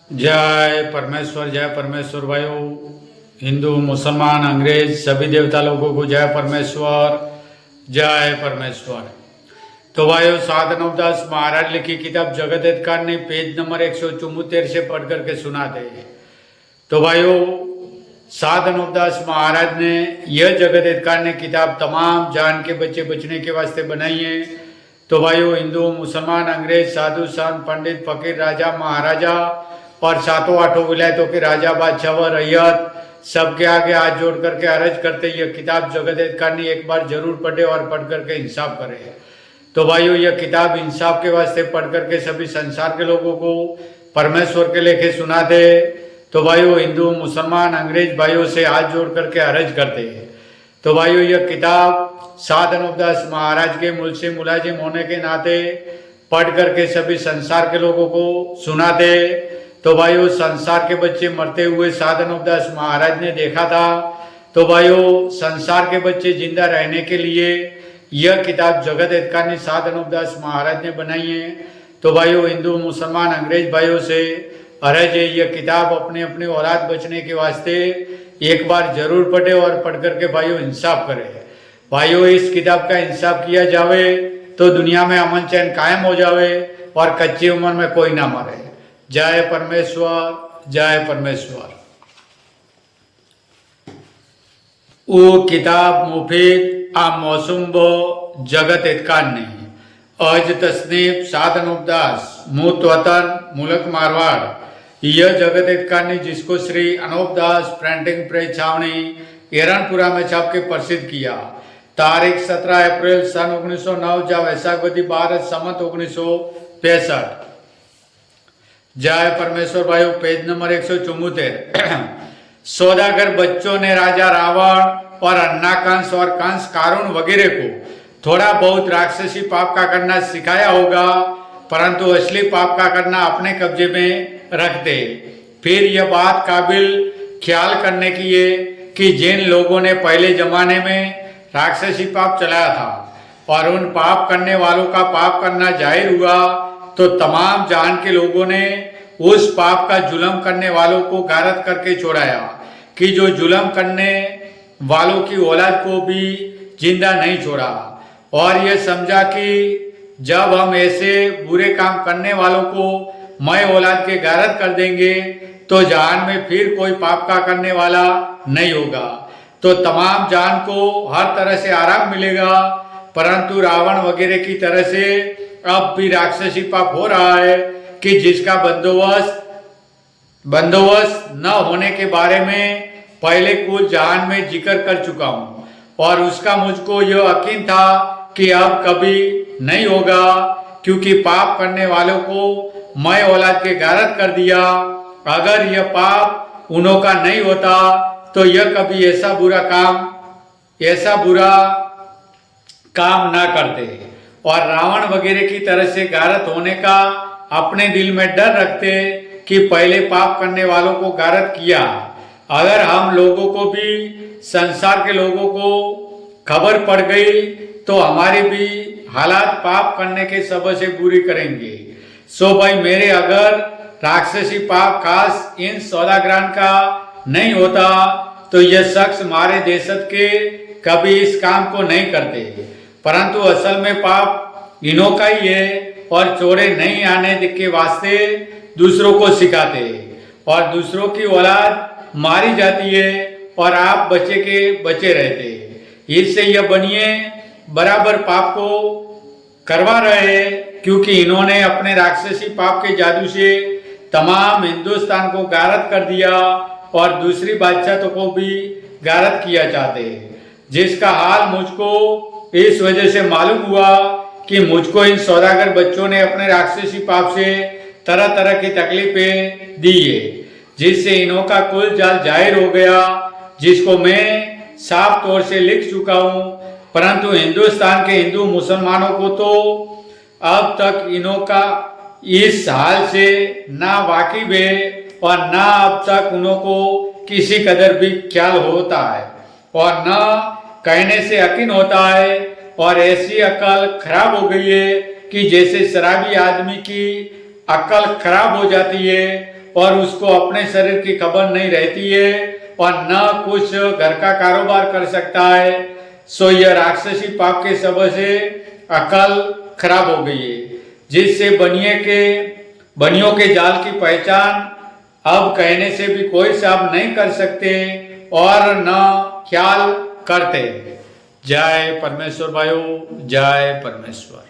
जय परमेश्वर भाइयों, हिंदू मुसलमान अंग्रेज सभी देवता लोगों को जय परमेश्वर। तो भाइयों, साधन नवदास महाराज लिखी किताब जगत हितकार ने पेज नंबर 174 से पढ़ करके सुनाते हैं। तो भाइयों, साधन नवदास महाराज ने यह जगत हितकार ने किताब तमाम जान के बच्चे बचने के वास्ते बनाई है। तो भाइयों, हिंदू मुसलमान अंग्रेज साधु संत पंडित फकीर राजा महाराजा और सातों आठों विलायतों के राजा बादशाह व रैयत सबके आगे हाथ जोड़ करके अर्ज करते यह किताब जगत हितकार ने एक बार जरूर पढ़े और पढ़ करके इंसाफ करे। तो भाइयों, यह किताब इंसाफ के वास्ते पढ़ करके सभी संसार के लोगों को परमेश्वर के लेखे सुना दे। तो भाइयों, हिंदू मुसलमान अंग्रेज भाइयों से हाथ जोड़ करके अर्ज करते हैं। तो भाइयों, यह किताब साधन नवदास महाराज के मूल से मुलाजिम होने के नाते पढ़ करके सभी संसार के लोगों को सुनाते। तो भाइयों, संसार के बच्चे मरते हुए साधन नवदास महाराज ने देखा था। तो भाइयों, संसार के बच्चे जिंदा रहने के लिए यह किताब जगत हितकार ने साधन नवदास महाराज ने बनाई है। तो भाइयों, हिंदू मुसलमान अंग्रेज भाइयों से अर्ज है, यह किताब अपने अपने औलाद बचने के वास्ते एक बार जरूर पढ़े और पढ़ करके भाइयों इंसाफ करे। भाइयों, इस किताब का इंसाफ किया जावे तो दुनिया में अमन चैन कायम हो जावे और कच्ची उम्र में कोई ना मरे। जय परमेश्वर। वो किताब मुफीद आ मौसुम बो जगत हितकार ने अज तसनीफ साधन नवदास मूत वतन मुल्क मारवाड़ यह जगत हितकार ने जिसको श्री अनूपदास प्रिंटिंग प्रेस छावनी एरनपुरा में छाप के प्रसिद्ध किया। तारीख 17 अप्रैल सन 1909 जा वैशाखवती 12 सम्मत 1965। जय परमेश्वर भाइयों, पेज नंबर 174। सौदागर बच्चों ने राजा रावण और अन्ना कंस और कंस कारुण वगैरह को थोड़ा बहुत राक्षसी पाप का करना सिखाया होगा, परंतु असली पाप का करना अपने कब्जे में रखते। फिर यह बात काबिल ख्याल करने की है कि जिन लोगों ने पहले जमाने में राक्षसी पाप चलाया था और उन पाप करने वालों का पाप करना जाहिर हुआ, तो तमाम जान के लोगों ने उस पाप का जुल्म करने वालों को गारत करके छोड़ाया कि जो जुल्म करने वालों की औलाद को भी जिंदा नहीं छोड़ा, और यह समझा कि जब हम ऐसे बुरे काम करने वालों को मैं औलाद के गारत कर देंगे तो जान में फिर कोई पाप का करने वाला नहीं होगा, तो तमाम जान को हर तरह से आराम मिलेगा। परंतु रावण वगैरह की तरह से अब भी राक्षसी पाप हो रहा है कि जिसका बंदोबस्त न होने के बारे में पहले कुछ जहान में जिक्र कर चुका हूं, और उसका मुझको यह यकीन था कि अब कभी नहीं होगा, क्योंकि पाप करने वालों को मैं औलाद के गारत कर दिया। अगर यह पाप उन्हों का नहीं होता तो यह कभी ऐसा बुरा काम ना करते और रावण वगैरह की तरह से गारत होने का अपने दिल में डर रखते कि पहले पाप करने वालों को गारत किया। अगर हम लोगों को भी संसार के लोगों को खबर पड़ गई तो हमारी भी हालात पाप करने के सबब से बुरी करेंगे। सो भाई मेरे, अगर राक्षसी पाप खास इन सौदागरान का नहीं होता तो यह शख्स हमारे देशत के कभी इस काम को नहीं करते, परंतु असल में पाप इन्हों का ही है और चोरे नहीं आने के वास्ते दूसरों को सिखाते और दूसरों की औलाद मारी जाती है और आप बचे रहते। इससे यह बनिए बराबर पाप को करवा रहे, क्योंकि इन्होंने अपने राक्षसी पाप के जादू से तमाम हिंदुस्तान को गारत कर दिया और दूसरी बादशाहों को भी गारत किया चाहते, जिसका हाल मुझको इस वजह से मालूम हुआ कि मुझको इन सौदागर बच्चों ने अपने राक्षसी पाप से तरह तरह की तकलीफें दी है, जिससे इन्हों का कुल जाल जाहिर हो गया, जिसको मैं साफ तौर से लिख चुका हूँ। परंतु हिंदुस्तान के हिंदू मुसलमानों को तो अब तक इन्हों का इस हाल से ना वाकिफ है और ना अब तक उन्हों को किसी कदर भी ख्याल होता है और न कहने से यकीन होता है, और ऐसी अकल खराब हो गई है कि जैसे शराबी आदमी की अकल खराब हो जाती है और उसको अपने शरीर की खबर नहीं रहती है और न कुछ घर का कारोबार कर सकता है, सो यह राक्षसी पाप के सबब से अकल खराब हो गई है, जिससे बनियों के जाल की पहचान अब कहने से भी कोई साहब नहीं कर सकते और न ख्याल करते। जय परमेश्वर भाइयों, जय परमेश्वर।